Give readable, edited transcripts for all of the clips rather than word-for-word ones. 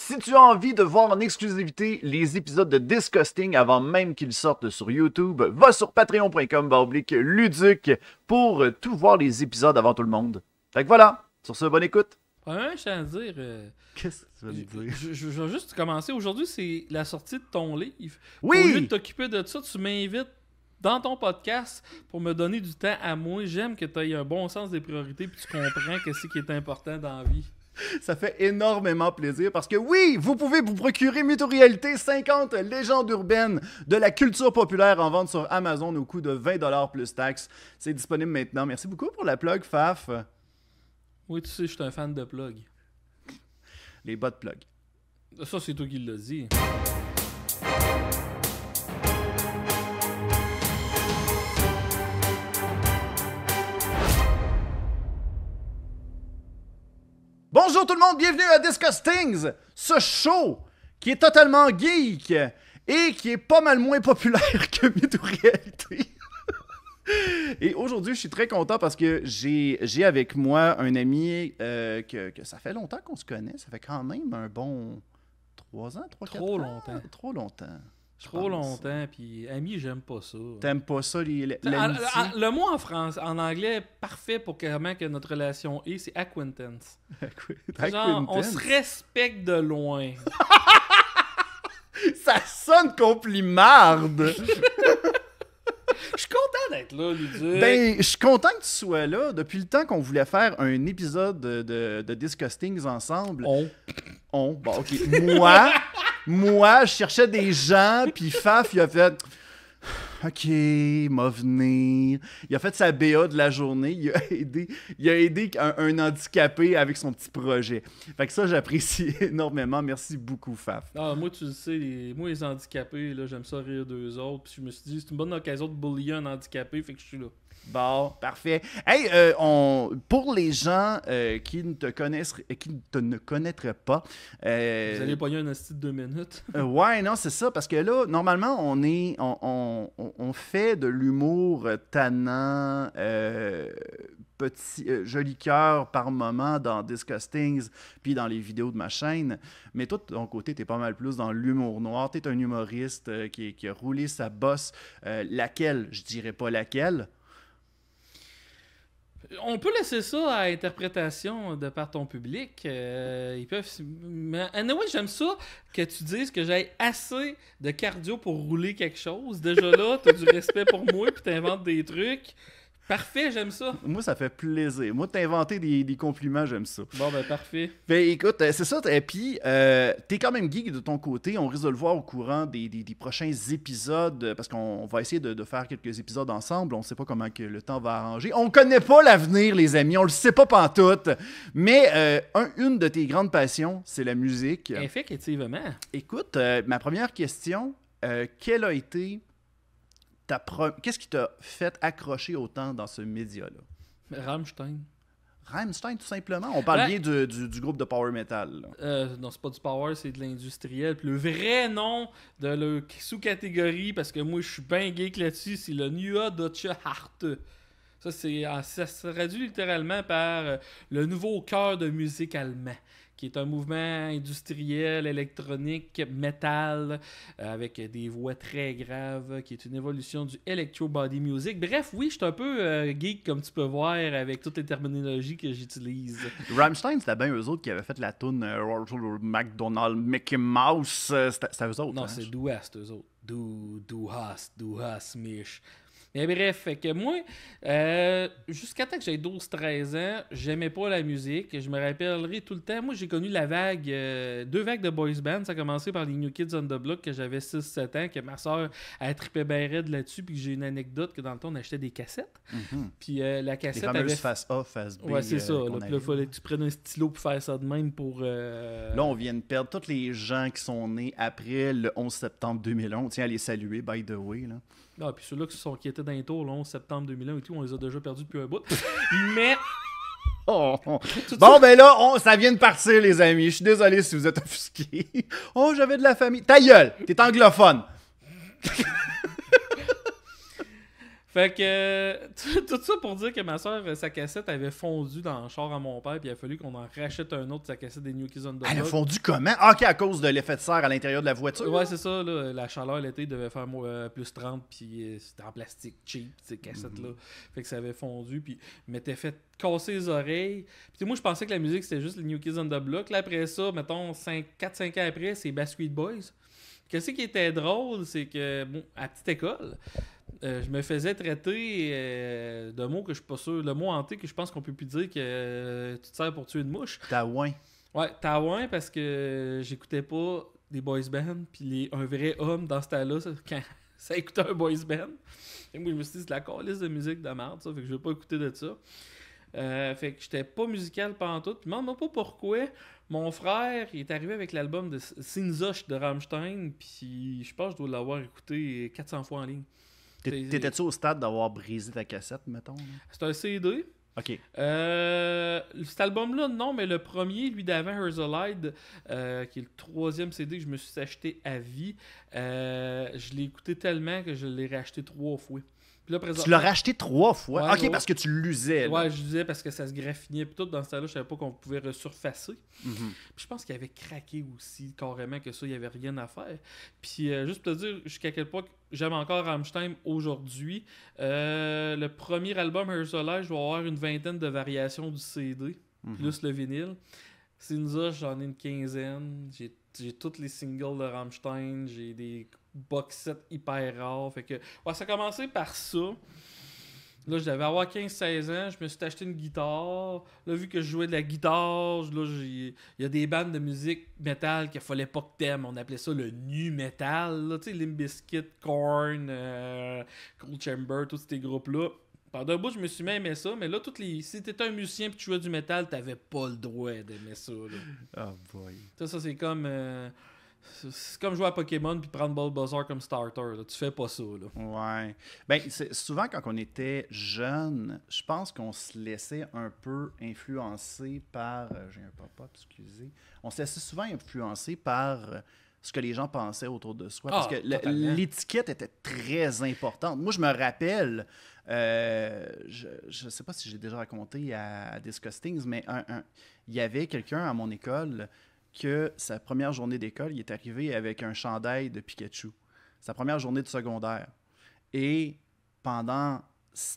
Si tu as envie de voir en exclusivité les épisodes de Disgusting avant même qu'ils sortent sur YouTube, va sur patreon.com/luduc pour tout voir les épisodes avant tout le monde. Fait que voilà, sur ce, bonne écoute. Ouais, je tiens à dire. Qu'est-ce que tu vas me dire? Je vais juste commencer. Aujourd'hui, c'est la sortie de ton livre. Oui! Au lieu de t'occuper de ça, tu m'invites dans ton podcast pour me donner du temps à moi. J'aime que tu aies un bon sens des priorités puis tu comprends qu'est-ce qui est important dans la vie. Ça fait énormément plaisir parce que oui, vous pouvez vous procurer Mytho-Réalité 50 légendes urbaines de la culture populaire en vente sur Amazon au coût de 20$ plus taxes. C'est disponible maintenant. Merci beaucoup pour la plug, Faf. Oui, tu sais, je suis un fan de plug. Les bas de plug. Ça, c'est toi qui l'as dit. Bonjour tout le monde, bienvenue à Disgustings, ce show qui est totalement geek et qui est pas mal moins populaire que Mytho-Réalité. Et aujourd'hui, je suis très content parce que j'ai avec moi un ami que ça fait longtemps qu'on se connaît. Ça fait quand même un bon 3 ans, 3-4 ans. Trop longtemps. Trop longtemps. Trop longtemps, puis ami, j'aime pas ça. T'aimes pas ça, l'amitié? Le mot en anglais parfait pour comment que notre relation est, c'est acquaintance. Genre, on se respecte de loin. Ça sonne complimarde! Je suis content d'être là, Luduc. Ben, je suis content que tu sois là. Depuis le temps qu'on voulait faire un épisode de Disgustings ensemble. Bon, ok. Moi, je cherchais des gens, puis Faf, il a fait... OK, m'a venir. Il a fait sa BA de la journée. Il a aidé un handicapé avec son petit projet. Fait que ça, j'apprécie énormément. Merci beaucoup, Faf. Ah, moi, tu le sais, les handicapés, là, j'aime ça rire d'eux autres. Puis je me suis dit, c'est une bonne occasion de bullier un handicapé, fait que je suis là. Bon, parfait. Hey, pour les gens qui ne te connaissent, ne connaîtraient pas... Vous allez pogner un asti de 2 minutes. Ouais, non, c'est ça, parce que là, normalement, on fait de l'humour tannant, petit, joli cœur par moment dans Disgustings, puis dans les vidéos de ma chaîne. Mais toi, de ton côté, t'es pas mal plus dans l'humour noir. T'es un humoriste qui a roulé sa bosse. Laquelle? Je dirais pas laquelle. On peut laisser ça à interprétation de par ton public. Ils peuvent. Mais anyway, j'aime ça que tu dises que j'ai assez de cardio pour rouler quelque chose. Déjà là, t'as du respect pour moi puis t'inventes des trucs. Parfait, j'aime ça. Moi, ça fait plaisir. Moi, t'inventer des compliments, j'aime ça. Bon, ben parfait. Ben écoute, c'est ça. Et puis, t'es quand même geek de ton côté. On risque de le voir au courant des prochains épisodes, parce qu'on va essayer de faire quelques épisodes ensemble. On sait pas comment que le temps va arranger. On connaît pas l'avenir, les amis. On le sait pas pantoute. Mais une de tes grandes passions, c'est la musique. Effectivement. Écoute, ma première question, quelle a été... Qu'est-ce qui t'a fait accrocher autant dans ce média-là? Rammstein. Rammstein, tout simplement? On parle bien du groupe de power metal. Non, c'est pas du power, c'est de l'industriel. Puis le vrai nom de la sous-catégorie, parce que moi, je suis bien geek là-dessus, c'est le Nya Deutsche Harte. Ça se traduit littéralement par le nouveau cœur de musique allemand, qui est un mouvement industriel, électronique, métal, avec des voix très graves, qui est une évolution du electro body music. Bref, oui, je suis un peu geek, comme tu peux voir, avec toutes les terminologies que j'utilise. Rammstein, c'était bien eux autres qui avaient fait la toune McDonald's, Mickey Mouse. C'était eux autres. Non, c'est Du Hast, eux autres. Du Hast, Mich. Mais bref, fait que moi, jusqu'à temps que j'ai 12-13 ans, j'aimais pas la musique. Je me rappellerai tout le temps. Moi, j'ai connu la vague, 2 vagues de boys band. Ça a commencé par les New Kids on the Block, que j'avais 6-7 ans, que ma soeur a trippé bien raide là-dessus. Puis j'ai une anecdote que dans le temps, on achetait des cassettes. Puis la cassette les fameuses face A, face B. Ouais, c'est ça. Là, il fallait que tu prennes un stylo pour faire ça de même pour... Là, on vient de perdre tous les gens qui sont nés après le 11 septembre 2001. On tient à les saluer, by the way, là. Ah, puis ceux-là qui étaient dans les tours le 11 septembre 2001 et tout, on les a déjà perdus depuis un bout. Mais... Bon, ben là, ça vient de partir, les amis. Je suis désolé si vous êtes offusqués. Oh, j'avais de la famille. Ta gueule, t'es anglophone. Fait que tout ça pour dire que ma soeur, sa cassette avait fondu dans le char à mon père, puis il a fallu qu'on en rachète un autre, sa cassette des New Kids on the Block. Elle a fondu comment? Ah, ok, à cause de l'effet de serre à l'intérieur de la voiture? Ouais, c'est ça, là, la chaleur l'été devait faire plus 30, puis c'était en plastique cheap, ces cassettes-là. Fait que ça avait fondu, puis m'était fait casser les oreilles. Puis moi, je pensais que la musique, c'était juste les New Kids on the Block. Là, après ça, mettons, 4-5 ans après, c'est Backstreet Boys. Qu'est-ce qui était drôle, c'est que, bon, à petite école, je me faisais traiter de mots que je suis pas sûr, le mot hanté que je pense qu'on peut plus dire que tu te sers pour tuer une mouche. Taouin. Ouais, taouin parce que j'écoutais pas des boys bands, puis un vrai homme dans ce temps-là, quand ça écoutait un boys band. Et moi, je me suis dit, c'est de la calice de musique de merde, ça, fait que je vais pas écouter de ça. Fait que j'étais pas musical pantoute. Puis demande-moi pas pourquoi. Mon frère, il est arrivé avec l'album de Sinzosh de Rammstein, puis je pense que je dois l'avoir écouté 400 fois en ligne. T'étais-tu au stade d'avoir brisé ta cassette, mettons? Là? C'est un CD. Ok. Cet album-là, non, mais le premier, lui d'avant, Herzolide, qui est le 3e CD que je me suis acheté à vie, je l'ai écouté tellement que je l'ai racheté 3 fois. Puis là, Tu l'as racheté 3 fois? Ouais, Ok, ouais. Parce que tu l'usais. Ouais, je disais parce que ça se graffinait. Puis tout dans ce temps-là, je savais pas qu'on pouvait resurfacer. Mm-hmm. Puis je pense qu'il avait craqué aussi, carrément, que ça, il n'y avait rien à faire. Puis juste pour te dire jusqu'à quel point j'aime encore Rammstein aujourd'hui, le premier album, Herzolite, je vais avoir une vingtaine de variations du CD, plus le vinyle. Sinza, j'en ai une quinzaine. J'ai tous les singles de Rammstein. J'ai des box sets hyper rares. Fait que, ouais, ça a commencé par ça. Là, je devais avoir 15-16 ans. Je me suis acheté une guitare. Là, vu que je jouais de la guitare, là, il y a des bandes de musique métal qu'il fallait pas que t'aimes. On appelait ça le nu metal. Tu sais, Limp Bizkit, Korn, Cold Chamber, tous ces groupes-là. Pendant un bout, je me suis mis à aimer ça, mais là, si t'étais un musicien et tu jouais du métal, t'avais pas le droit d'aimer ça. Oh boy. Ça, c'est comme... c'est comme jouer à Pokémon puis prendre Bulbasaur comme starter. Là. Tu fais pas ça. Là. Ouais. Ben, souvent, quand on était jeune, je pense qu'on se laissait un peu influencer par... j'ai un pop-up, excusez. On se laissait souvent influencer par ce que les gens pensaient autour de soi. Parce que l'étiquette était très importante. Moi, je me rappelle... je sais pas si j'ai déjà raconté à Disgustings, mais il y avait quelqu'un à mon école... que sa première journée d'école, il est arrivé avec un chandail de Pikachu. Sa première journée de secondaire. Et pendant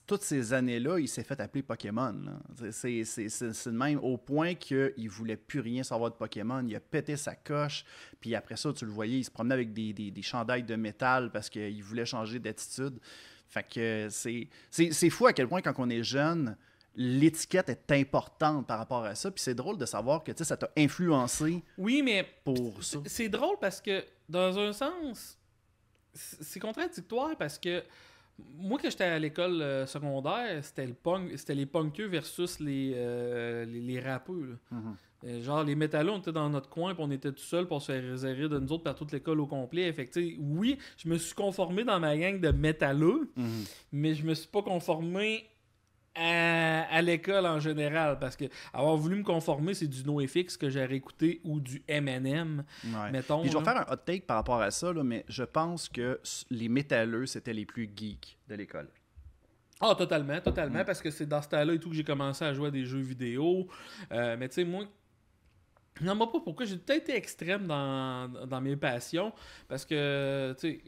toutes ces années-là, il s'est fait appeler Pokémon. Là. C'est le même au point qu'il ne voulait plus rien savoir de Pokémon. Il a pété sa coche. Puis après ça, tu le voyais, il se promenait avec des chandails de métal parce qu'il voulait changer d'attitude. Fait que c'est fou à quel point, quand on est jeune... l'étiquette est importante par rapport à ça. Puis c'est drôle de savoir que ça t'a influencé. Oui, mais pour ça. C'est drôle parce que, dans un sens, c'est contradictoire parce que moi, quand j'étais à l'école secondaire, c'était les punkeux versus les rappeux. Genre, les métallos, on était dans notre coin, puis on était tout seul pour se faire réserver de nous autres par toute l'école au complet. Fait que, oui, je me suis conformé dans ma gang de métalleux, mais je me suis pas conformé à l'école en général, parce que avoir voulu me conformer, c'est du NoFX que j'ai réécouté ou du M&M, mettons. Puis je vais faire un hot take par rapport à ça, là, mais je pense que les métalleux, c'était les plus geeks de l'école. Ah, totalement, parce que c'est dans ce temps-là et tout que j'ai commencé à jouer à des jeux vidéo. Mais tu sais, moi, je ne sais pas pourquoi, j'ai peut-être été extrême dans mes passions, parce que, tu sais,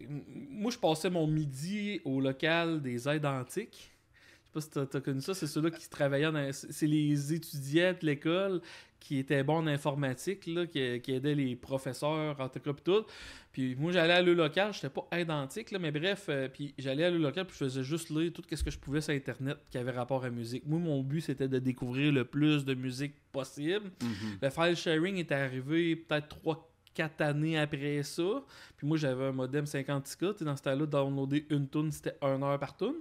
moi, je passais mon midi au local des aides antiques. Je sais pas si t'as connu ça, c'est ceux-là qui travaillaient c'est les étudiants de l'école qui étaient bons en informatique, là, qui aidaient les professeurs, en tout cas, pis tout. Puis moi, j'allais à le local, j'étais pas identique, là, mais bref, puis j'allais à le local, puis je faisais juste lire tout ce que je pouvais sur Internet qui avait rapport à musique. Moi, mon but, c'était de découvrir le plus de musique possible. Le file sharing est arrivé peut-être 3-4 années après ça. Puis moi, j'avais un modem 50K. Dans ce temps-là, downloader une tune, c'était 1 heure par tune.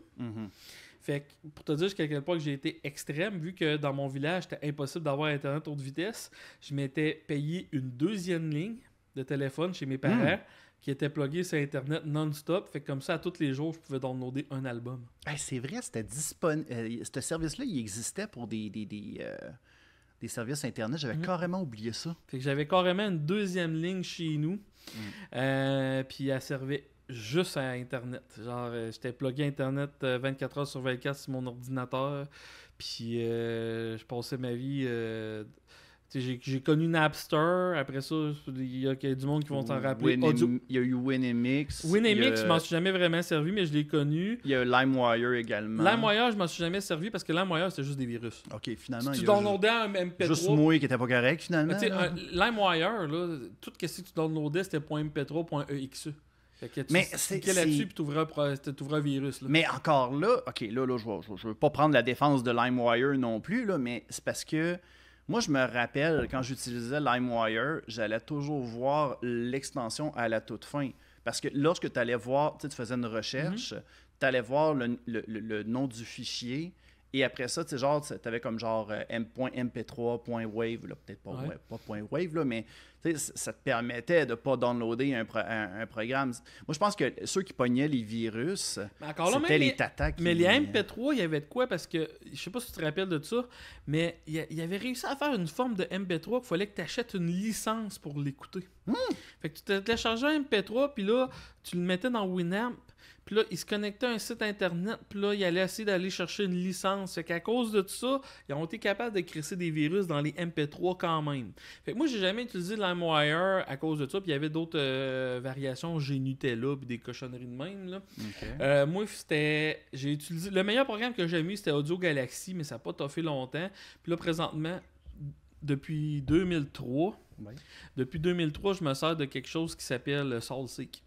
Fait que, pour te dire jusqu'à quel point j'ai été extrême, vu que dans mon village, c'était impossible d'avoir Internet haute vitesse, je m'étais payé une 2e ligne de téléphone chez mes parents qui était pluguée sur Internet non-stop. Fait que comme ça, à tous les jours, je pouvais downloader un album. Hey, c'est vrai, c'était disponible. Ce service-là, il existait pour des services Internet. J'avais carrément oublié ça. Fait que j'avais carrément une 2e ligne chez nous. Puis elle servait juste à Internet. Genre, j'étais plugué à Internet 24 heures sur 24 sur mon ordinateur. Puis, je passais ma vie... j'ai connu Napster. Après ça, il y a du monde qui vont s'en rappeler. Il y a eu WinMX. WinMX, je m'en suis jamais vraiment servi, mais je l'ai connu. Il y a LimeWire également. LimeWire, je m'en suis jamais servi parce que LimeWire, c'était juste des virus. OK, finalement, tu downloadais un MP3. Juste moi qui était pas correct, finalement. LimeWire, là, tout ce que tu downloadais, c'était .mp3.exe. Fait que tu cliquais là-dessus puis t'ouvrais un virus. Là. Mais encore là, OK, là je veux pas prendre la défense de LimeWire non plus, là, mais c'est parce que moi, je me rappelle, quand j'utilisais LimeWire, j'allais toujours voir l'extension à la toute fin. Parce que lorsque tu allais voir, tu faisais une recherche, tu allais voir le nom du fichier. Et après ça, tu sais, genre, tu avais comme genre .mp3.wave, là, peut-être pas, pas .wave, là, mais ça te permettait de ne pas downloader un programme. Moi, je pense que ceux qui pognaient les virus, c'était les tatas qui... Mais les MP3, il y avait de quoi? Parce que, je sais pas si tu te rappelles de ça, mais il avait réussi à faire une forme de MP3 qu'il fallait que tu achètes une licence pour l'écouter. Fait que tu téléchargeais un MP3, puis là, tu le mettais dans Winamp. Puis là, il se connectait à un site internet, puis là, il allait essayer d'aller chercher une licence. Fait qu'à cause de tout ça, ils ont été capables de crisser des virus dans les MP3 quand même. Fait que moi, j'ai jamais utilisé LimeWire à cause de ça, puis il y avait d'autres variations, j'ai Nutella, puis des cochonneries de même, là. Okay. Moi, j'ai utilisé... Le meilleur programme que j'ai mis, c'était Audio Galaxy, mais ça n'a pas toffé longtemps. Puis là, présentement, depuis 2003, je me sers de quelque chose qui s'appelle SoulSeek.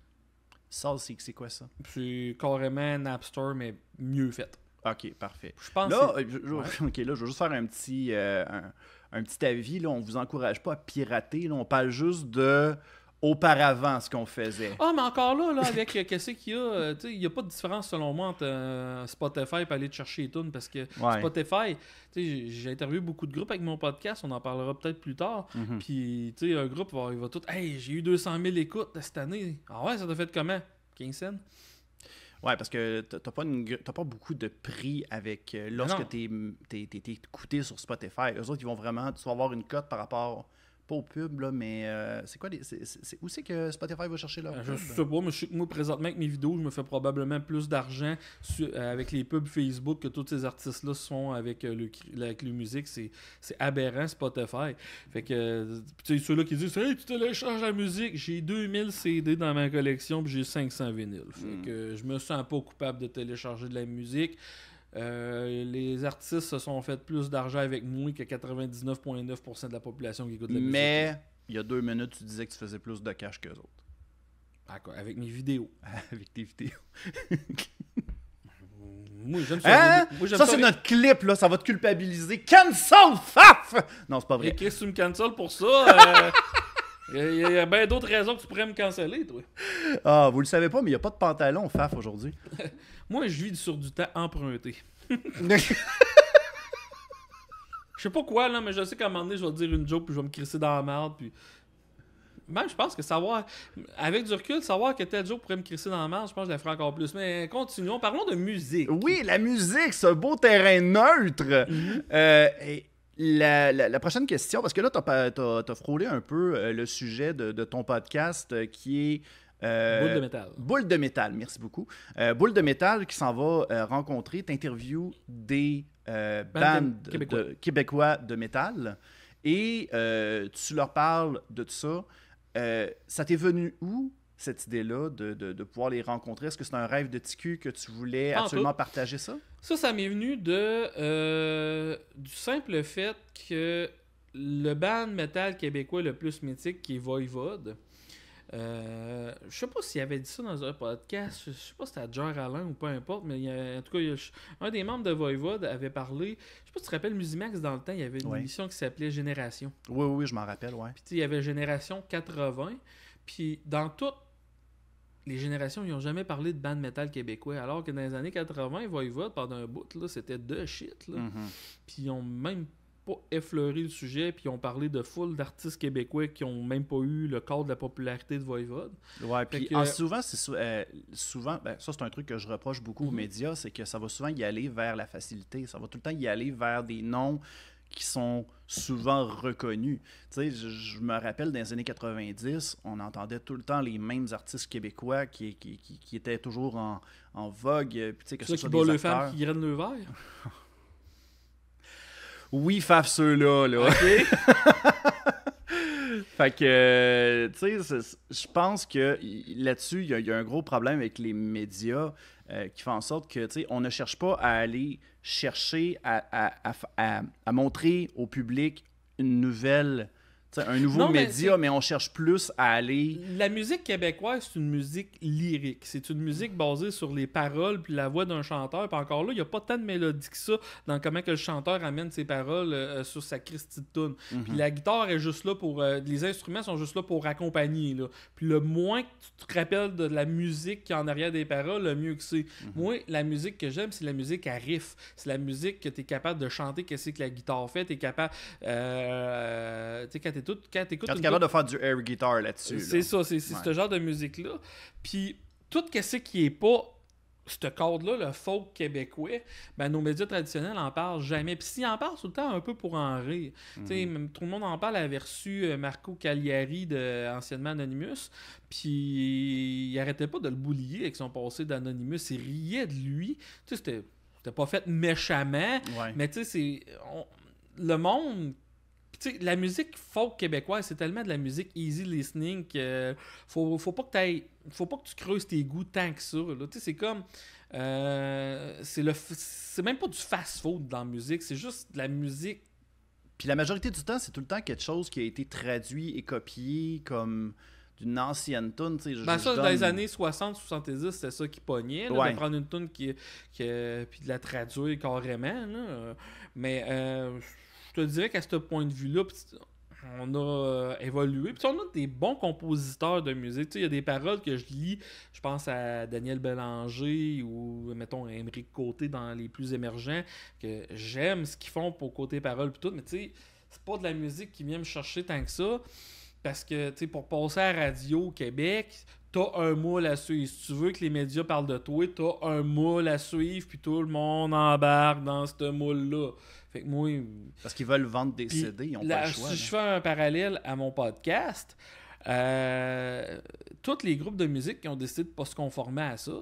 SoulSeek, c'est quoi ça? C'est carrément Napster, mais mieux fait. OK, parfait. Je pense là, je veux juste faire un petit avis. Là, on ne vous encourage pas à pirater. Là, on parle juste de auparavant ce qu'on faisait. Ah, mais encore là avec qu'est-ce qu'il y a, il n'y a pas de différence selon moi entre Spotify et aller te chercher les tunes parce que Spotify, j'ai interviewé beaucoup de groupes avec mon podcast, on en parlera peut-être plus tard. Puis, un groupe, il va tout. Hey, j'ai eu 200 000 écoutes cette année. Ah ouais, ça t'a fait comment? 15 cents? Ouais, parce que t'as pas beaucoup de prix avec lorsque t'es écouté sur Spotify. Eux autres, ils vont vraiment, tu vas avoir une cote par rapport. Pas au pub, là, mais c'est quoi où c'est que Spotify va chercher leur pub? Je sais pas, mais je sais que moi, présentement, avec mes vidéos, je me fais probablement plus d'argent avec les pubs Facebook que tous ces artistes-là sont avec le musique. C'est aberrant, Spotify. Fait que, tu sais, ceux-là qui disent « Hey, tu télécharges la musique! » J'ai 2000 CD dans ma collection, puis j'ai 500 vinyles. Fait que je me sens pas coupable de télécharger de la musique. Les artistes se sont fait plus d'argent avec moi que 99,9% de la population qui écoute de la musique. Mais il y a 2 minutes, tu disais que tu faisais plus de cash qu'eux autres. Avec mes vidéos. Avec tes vidéos. Moi, j'aime ça. Ça, c'est notre clip, là. Ça va te culpabiliser. Cancel, faf! Non, c'est pas vrai. Et Chris, tu me cancel pour ça? Il y a bien d'autres raisons que tu pourrais me canceller, toi. Ah, vous le savez pas, mais il n'y a pas de pantalon, faf, aujourd'hui. Moi, je vis sur du temps emprunté. Je sais pas quoi, là, mais je sais qu'à un moment donné, je vais te dire une joke, puis je vais me crisser dans la merde, puis... Même, je pense que avec du recul, savoir que tel joke pourrait me crisser dans la merde, je pense que je la ferai encore plus. Mais continuons, parlons de musique. Oui, la musique, c'est un beau terrain neutre. La prochaine question, parce que là, t'as frôlé un peu le sujet de ton podcast qui est... Boule de métal. Boule de métal, merci beaucoup. Boule de métal qui s'en va rencontrer, t'interviews des bandes québécois de métal et tu leur parles de tout ça. Ça t'est venu où, cette idée-là, de pouvoir les rencontrer? Est-ce que c'est un rêve de TQ que tu voulais absolument partager ça? Ça m'est venu du simple fait que le band métal québécois le plus mythique, qui est Voivode, je sais pas s'il avait dit ça dans un podcast, je sais pas si c'était à Jer Alain ou peu importe, mais en tout cas, un des membres de Voivode avait parlé, je sais pas si tu te rappelles, Musimax dans le temps, il y avait une émission qui s'appelait Génération. Oui, je m'en rappelle, ouais. Puis il y avait Génération 80, puis dans toutes les générations, ils n'ont jamais parlé de band metal québécois, alors que dans les années 80, Voivode, pendant un bout, là, c'était de shit, là. Puis ils ont même pas effleuré le sujet, puis ils ont parlé de full d'artistes québécois qui ont même pas eu le cadre de la popularité de Voivode. Ouais, puis souvent, ben, ça c'est un truc que je reproche beaucoup aux médias, c'est que ça va souvent y aller vers la facilité, ça va tout le temps y aller vers des noms qui sont souvent reconnus. Tu sais, je me rappelle dans les années 90, on entendait tout le temps les mêmes artistes québécois qui étaient toujours en vogue. Puis, tu sais, que ce soit des acteurs... qui grainent le verre. Oui, faf ceux-là, là. OK. Fait que, tu sais, je pense que là-dessus, il y a un gros problème avec les médias qui fait en sorte que, tu sais, on ne cherche pas à aller chercher à montrer au public une nouvelle, un nouveau média, mais on cherche plus à aller... La musique québécoise, c'est une musique lyrique. C'est une musique basée sur les paroles puis la voix d'un chanteur. Puis encore là, il n'y a pas tant de mélodie que ça dans comment que le chanteur amène ses paroles sur sa Christie de toune. Puis la guitare est juste là pour... les instruments sont juste là pour accompagner. Là. Puis le moins que tu te rappelles de la musique qui est en arrière des paroles, le mieux que c'est. Moi, la musique que j'aime, c'est la musique à riff. C'est la musique que tu es capable de chanter qu'est-ce que la guitare fait. Tu es capable... tu sais, quand tu es capable de faire du air guitar là-dessus. C'est ça, c'est ce genre de musique-là. Puis, tout ce qui est pas ce cadre-là, le folk québécois, ben nos médias traditionnels en parlent jamais. Puis s'ils en parlent tout le temps, un peu pour en rire. Tu sais, tout le monde en parle, avait reçu Marco Cagliari, anciennement Anonymous, puis il arrêtait pas de le boulier avec son passé d'Anonymous. Il riait de lui. Tu sais, c'était pas fait méchamment, mais tu sais, le monde... T'sais, la musique folk québécoise, c'est tellement de la musique easy listening que faut pas que tu creuses tes goûts tant que ça. C'est comme... c'est même pas du fast-food dans la musique, c'est juste de la musique. Puis la majorité du temps, c'est tout le temps quelque chose qui a été traduit et copié comme d'une ancienne tune. Dans les années 60-70, c'était ça qui pognait, de prendre une tune puis de la traduire carrément. Là. Mais... je te dirais qu'à ce point de vue-là, on a évolué. Puis on a des bons compositeurs de musique. Il y a des paroles que je lis, je pense à Daniel Bélanger ou, mettons, à Émeric Côté dans les plus émergents, que j'aime ce qu'ils font pour côté paroles et tout, mais tu sais, c'est pas de la musique qui vient me chercher tant que ça. Parce que, tu sais, pour passer à la radio au Québec, t'as un moule à suivre. Si tu veux que les médias parlent de toi, t'as un moule à suivre, puis tout le monde embarque dans ce moule-là. Fait que moi... Parce qu'ils veulent vendre des CD, ils n'ont pas le choix. Si je fais un parallèle à mon podcast, tous les groupes de musique qui ont décidé de ne pas se conformer à ça,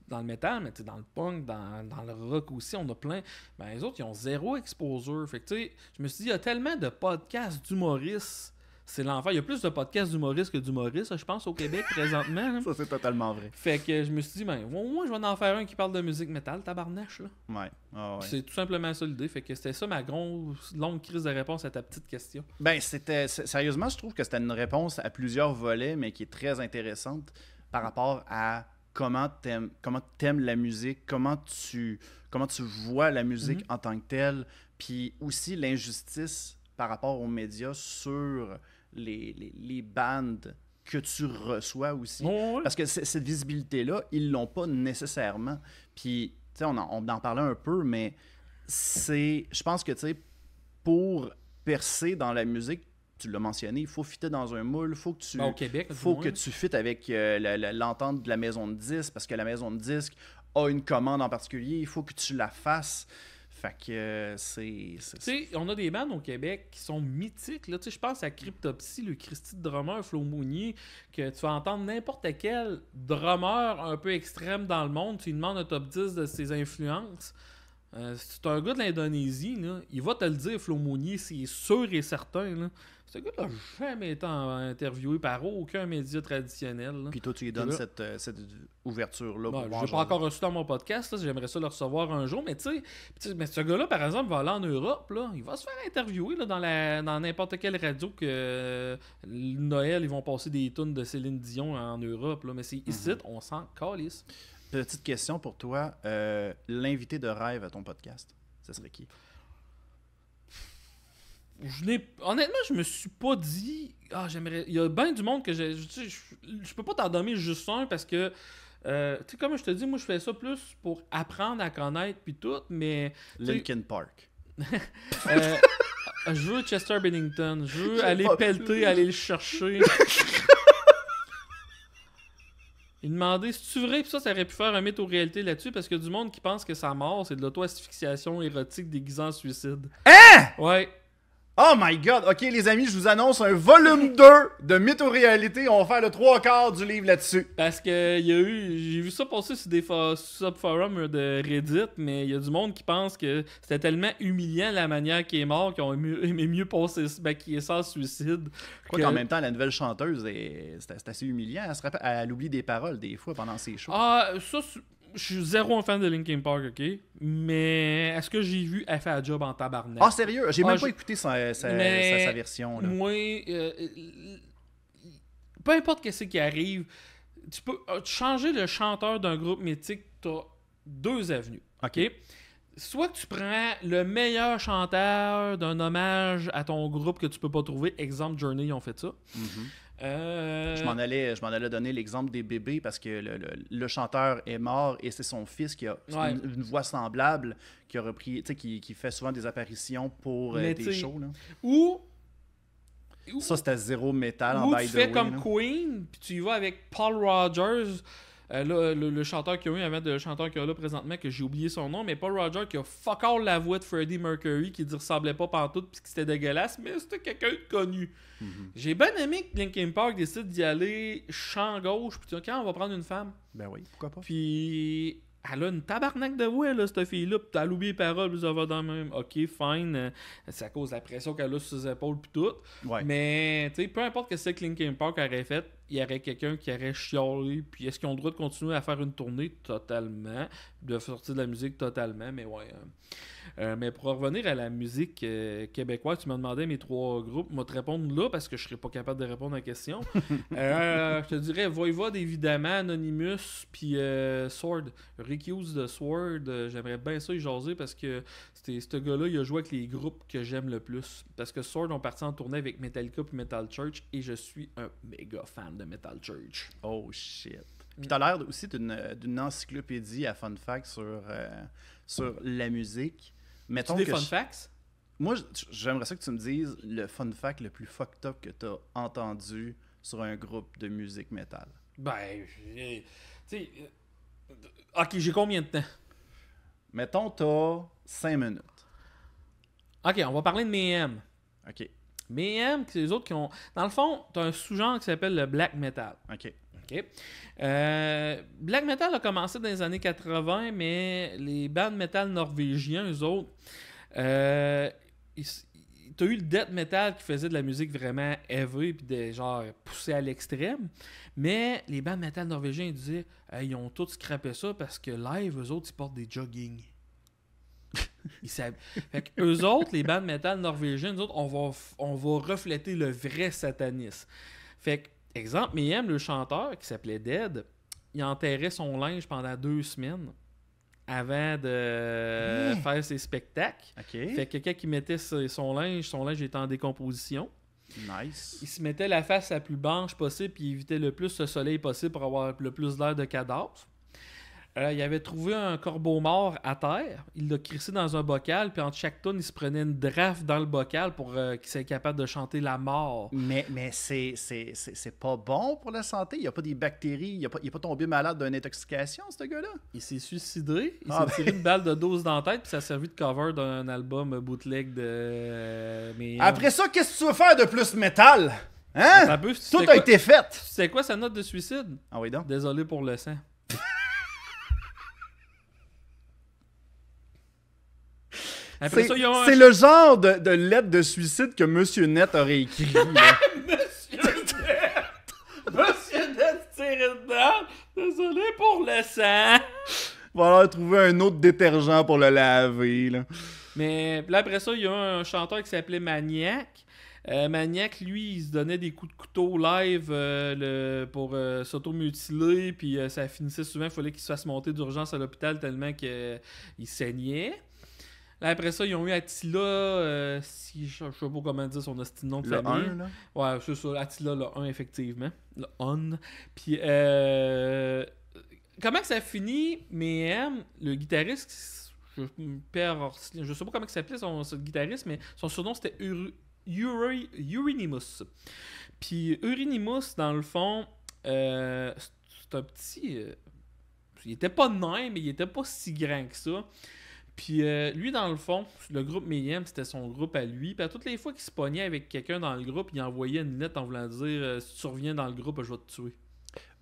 dans le métal, mais dans le punk, dans le rock aussi, on a plein. Ben, les autres, ils ont zéro exposure. Fait que, tu sais, je me suis dit, il y a tellement de podcasts d'humoristes. C'est l'enfer. Il y a plus de podcasts d'humoristes que d'humoristes, je pense, au Québec, présentement. Là. Ça, c'est totalement vrai. Fait que je me suis dit, ben, moi, je vais en faire un qui parle de musique métal, tabarnache, là. Ouais. Oh, ouais. C'est tout simplement ça l'idée. Fait que c'était ça ma longue crise de réponse à ta petite question. Ben, sérieusement, je trouve que c'était une réponse à plusieurs volets, mais qui est très intéressante par rapport à comment t'aimes la musique, comment tu vois la musique en tant que telle, puis aussi l'injustice par rapport aux médias sur les bandes que tu reçois aussi. Parce que cette visibilité-là, ils l'ont pas nécessairement. Puis, tu sais, on en parlait un peu, mais je pense que, tu sais, pour percer dans la musique, tu l'as mentionné, il faut fitter dans un moule, faut que tu au Québec, que tu fittes avec l'entente de la maison de disques, parce que la maison de disques a une commande en particulier, il faut que tu la fasses. Fait que Tu sais, on a des bandes au Québec qui sont mythiques. Là. Tu sais, je pense à Cryptopsy, le Christy de drummer, Flo Mounier, que tu vas entendre n'importe quel drummer un peu extrême dans le monde. Tu lui demandes un top 10 de ses influences. Si tu es un gars de l'Indonésie, là, il va te le dire, Flo Mounier, c'est sûr et certain. Là. Ce gars-là n'a jamais été interviewé par aucun média traditionnel. Là. Puis toi, tu lui donnes cette ouverture-là. Je n'ai pas encore reçu dans mon podcast. Là, j'aimerais ça le recevoir un jour. Mais tu sais, ce gars-là, par exemple, va aller en Europe. Là, il va se faire interviewer là, dans n'importe quelle radio que Noël, ils vont passer des tunes de Céline Dion en Europe. Là. Mais c'est ici, on s'en calisse. Petite question pour toi. L'invité de rêve à ton podcast, ce serait qui? Honnêtement, je me suis pas dit... j'aimerais... Il y a bien du monde que je peux pas t'en donner juste un parce que... tu sais, comme je te dis, moi, je fais ça plus pour apprendre à connaître puis tout, mais... Linkin Park. Je veux Chester Bennington. Je veux aller pelleter, aller le chercher. Il demandait si tu vrai, puis ça aurait pu faire un mythe ou réalité là-dessus, parce que du monde qui pense que sa mort, c'est de l'auto-asphyxiation érotique déguisée en suicide. Hein? Ouais. Oh my god! Ok, les amis, je vous annonce un volume 2 de Mythe ou Réalité. On va faire le 3/4 du livre là-dessus. Parce que j'ai vu ça passer sur des subforums de Reddit, mais il y a du monde qui pense que c'était tellement humiliant la manière qu'il est mort qu'ils ont aimé mieux passer qu'il est sans suicide. Quoi qu'en même temps, la nouvelle chanteuse, c'est assez humiliant. Elle oublie des paroles des fois pendant ses shows. Ah, ça, je suis zéro un fan de Linkin Park, ok? Mais est-ce que j'ai vu elle fait un job en tabarnak? Ah, sérieux? J'ai même pas écouté sa version. Là. Moi, peu importe ce qui arrive, tu peux changer le chanteur d'un groupe mythique, t'as 2 avenues, ok? Soit que tu prends le meilleur chanteur d'un hommage à ton groupe que tu peux pas trouver. Exemple, Journey, ils ont fait ça. Je m'en allais donner l'exemple des bébés parce que le chanteur est mort et c'est son fils qui a une voix semblable qui a repris, qui fait souvent des apparitions pour des shows. Là. Ou ça, c'était zéro métal en by the way. Ou tu fais comme Queen, puis tu y vas avec Paul Rogers, le chanteur qu'il y a eu avant le chanteur qu'il y a là présentement, que j'ai oublié son nom, mais Paul Rogers qui a fuck all la voix de Freddie Mercury, qui ne ressemblait pas pantoute, puis que c'était dégueulasse, mais c'était quelqu'un de connu. J'ai bien aimé que Linkin Park décide d'y aller champ gauche, puis quand on va prendre une femme. Ben oui, pourquoi pas. Puis elle a une tabarnak de voix, là, cette fille-là, puis elle oublie les paroles, puis ça va dans le même. Ok, fine, c'est à cause de la pression qu'elle a sur ses épaules, puis tout. Ouais. Mais, tu sais, peu importe ce que Linkin Park aurait fait, il y aurait quelqu'un qui aurait chialé, puis est-ce qu'ils ont le droit de continuer à faire une tournée? Totalement. De sortir de la musique totalement, mais ouais. Mais pour revenir à la musique québécoise, tu m'as demandé mes 3 groupes. Moi, te répondre là parce que je serais pas capable de répondre à la question. Je te dirais Voivode, évidemment, Anonymous, puis Sword. Rick Hughes de Sword, j'aimerais bien ça y jaser parce que ce gars-là, il a joué avec les groupes que j'aime le plus. Parce que Sword ont parti en tournée avec Metallica puis Metal Church et je suis un méga fan de Metal Church. Oh shit. Puis t'as l'air aussi d'une encyclopédie à fun facts sur la musique. Mettons des fun facts? Moi, j'aimerais ça que tu me dises le fun fact le plus fucked up que t'as entendu sur un groupe de musique métal. Ben, tu sais... Ok, j'ai combien de temps? Mettons, t'as 5 minutes. Ok, on va parler de Mayhem. Ok. Mayhem, c'est les autres qui ont... Dans le fond, t'as un sous-genre qui s'appelle le black metal. Ok. Black metal a commencé dans les années 80, mais les bandes metal norvégiens, eux autres, t'as eu le death metal qui faisait de la musique vraiment heavy puis de genre poussé à l'extrême, mais les bandes metal norvégiens ils disaient ils ont tous scrappé ça parce que live, eux autres, ils portent des jogging. Fait que eux autres, les bandes metal norvégiennes, nous autres, on va refléter le vrai satanisme. Fait que exemple, Mayhem, le chanteur, qui s'appelait Dead, il enterrait son linge pendant 2 semaines avant de faire ses spectacles. Okay. Fait que quelqu'un qui mettait son linge était en décomposition. Nice. Il se mettait la face la plus blanche possible puis il évitait le plus le soleil possible pour avoir le plus d'air de cadavre. Il avait trouvé un corbeau mort à terre. Il l'a crissé dans un bocal. Puis entre chaque tonne, il se prenait une draft dans le bocal pour qu'il soit capable de chanter la mort. Mais c'est pas bon pour la santé. Il n'y a pas des bactéries. Il n'est pas tombé malade d'une intoxication, ce gars-là. Il s'est suicidé. Il s'est tiré une balle de 12 dans la tête. Puis ça a servi de cover d'un album bootleg de... Après ça, qu'est-ce que tu veux faire de plus métal? Hein? Tout a été fait. Tu sais quoi sa note de suicide? Ah oui donc. Désolé pour le sang. C'est le genre de lettre de suicide que Monsieur Net aurait écrit. Monsieur Net! Monsieur Net tiré dedans! Désolé pour le sang! Va falloir trouver un autre détergent pour le laver. Là. Mais là, après ça, il y a un chanteur qui s'appelait Maniac. Maniac, lui, il se donnait des coups de couteau live pour s'auto-mutiler. Puis ça finissait souvent, il fallait qu'il se fasse monter d'urgence à l'hôpital tellement qu'il saignait. Là, après ça, ils ont eu Attila, je sais pas comment dire son hostie de nom de famille. Le 1, là? Ouais, c'est ça, Attila, le 1, effectivement. Le 1. Puis, comment que ça finit? Mayhem, le guitariste, je sais pas comment il s'appelait son guitariste, mais son surnom c'était Euronymous. Puis, Euronymous, dans le fond, c'est un petit... il était pas nain, mais il était pas si grand que ça. Puis lui, dans le fond, le groupe Mayhem, c'était son groupe à lui. Puis à toutes les fois qu'il se pognait avec quelqu'un dans le groupe, il envoyait une lettre en voulant dire si tu reviens dans le groupe, je vais te tuer.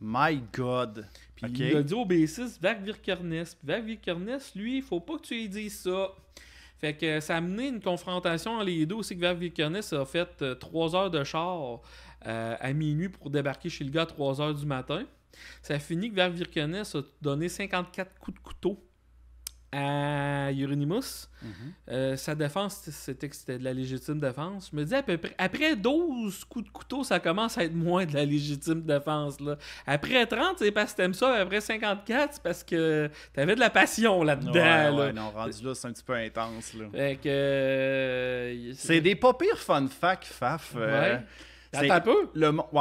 My God. Puis il a dit au bassiste Varg Vikernes. Puis Varg Vikernes, lui, il faut pas que tu lui dises ça. Fait que ça a amené une confrontation entre les deux. Aussi que Varg Vikernes a fait 3 heures de char à minuit pour débarquer chez le gars à 3 heures du matin. Ça a fini que Varg Vikernes a donné 54 coups de couteau à Euronymous. Sa défense, c'était que c'était de la légitime défense. Je me dis à peu près, après 12 coups de couteau, ça commence à être moins de la légitime défense. Là. Après 30, c'est parce que t'aimes ça. Après 54, c'est parce que t'avais de la passion là-dedans. Ouais, non, rendu là, c'est un petit peu intense. Là. Fait que... c'est des pas pires fun facts, Faf. Ouais. Attends un peu.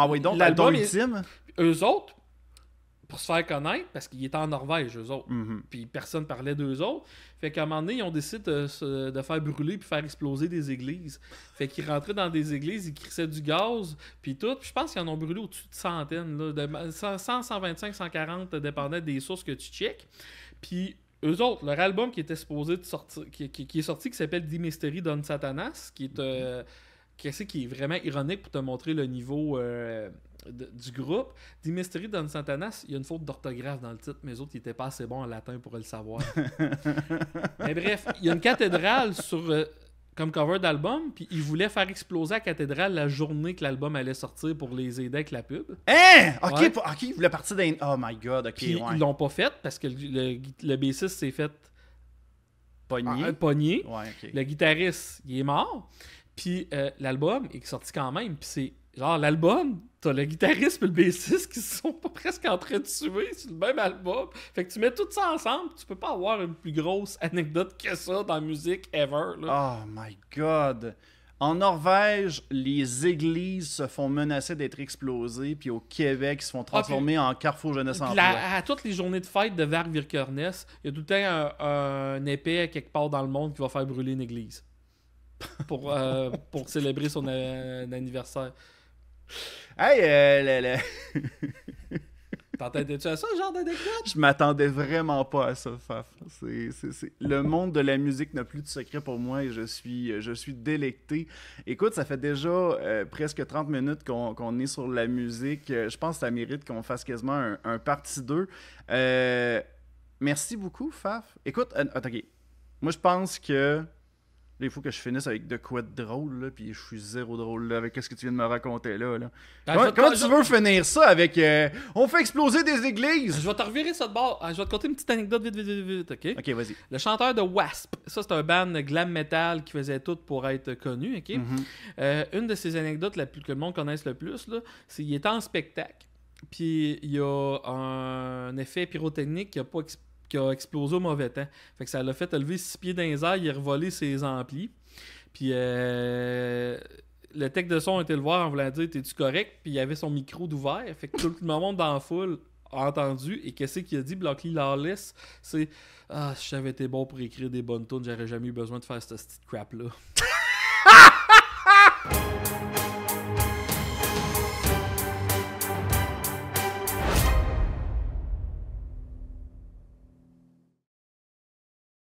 Oui, donc, l'album ultime. Eux autres, pour se faire connaître, parce qu'ils étaient en Norvège, eux autres. Puis personne parlait d'eux autres. Fait qu'à un moment donné, ils ont décidé de faire brûler puis faire exploser des églises. Fait qu'ils rentraient dans des églises, ils crissaient du gaz, puis tout. Puis je pense qu'ils en ont brûlé au-dessus de centaines. Là, de 100, 125, 140, dépendait des sources que tu checkes. Puis eux autres, leur album qui était supposé de sortir, qui est sorti, qui s'appelle The Mystery Don Satanas, qui est vraiment ironique pour te montrer le niveau du groupe. The Mystery Don Satanas, il y a une faute d'orthographe dans le titre, mais les autres, ils étaient pas assez bons en latin pour le savoir. Mais bref, il y a une cathédrale comme cover d'album, puis ils voulaient faire exploser la cathédrale la journée que l'album allait sortir pour les aider avec la pub. Hein? Ok, Ouais. ok, ils voulaient partir d'un... Oh my God, ok, Puis ouais. ils l'ont pas fait parce que le bassiste s'est fait Pogné. pogner. Ouais, ok. Le guitariste, il est mort. Puis l'album est sorti quand même. Puis c'est genre l'album, t'as le guitariste et le bassiste qui sont pas presque en train de tuer sur le même album. Fait que tu mets tout ça ensemble, tu peux pas avoir une plus grosse anecdote que ça dans la musique ever. Là. Oh my God. En Norvège, les églises se font menacer d'être explosées, puis au Québec, ils se font transformer en Carrefour Jeunesse Puis Emploi. à toutes les journées de fête de Varg Vikernes, il y a tout le temps un épée quelque part dans le monde qui va faire brûler une église. Pour célébrer son anniversaire. Hey, T'entendais-tu à ça, genre d'anecdote? je m'attendais vraiment pas à ça, Faf. Le monde de la musique n'a plus de secret pour moi et je suis délecté. Écoute, ça fait déjà presque 30 minutes qu'on est sur la musique. Je pense que ça mérite qu'on fasse quasiment un partie 2. Merci beaucoup, Faf. Écoute, attends, ok. Moi, je pense que là, il faut que je finisse avec de quoi de drôle, là, puis je suis zéro drôle là, avec ce que tu viens de me raconter là. Comment tu veux finir ça avec on fait exploser des églises? Je vais te revirer ça de bord. Je vais te conter une petite anecdote vite, ok? Ok, vas-y. Le chanteur de Wasp, ça c'est un band glam metal qui faisait tout pour être connu, ok? Une de ces anecdotes que le monde connaisse le plus, là, c'est qu'il était en spectacle, puis il y a un effet pyrotechnique qui a explosé au mauvais temps. Fait que ça l'a fait lever 6 pieds dans les airs, il a revolé ses amplis. Puis le tech de son était le voir en voulant dire t'es-tu correct? Puis il avait son micro d'ouvert. Fait que tout le monde dans la foule a entendu. Et qu'est-ce qu'il a dit, Blockley Lawless? C'est si j'avais été bon pour écrire des bonnes tunes, j'aurais jamais eu besoin de faire cette petite crap-là.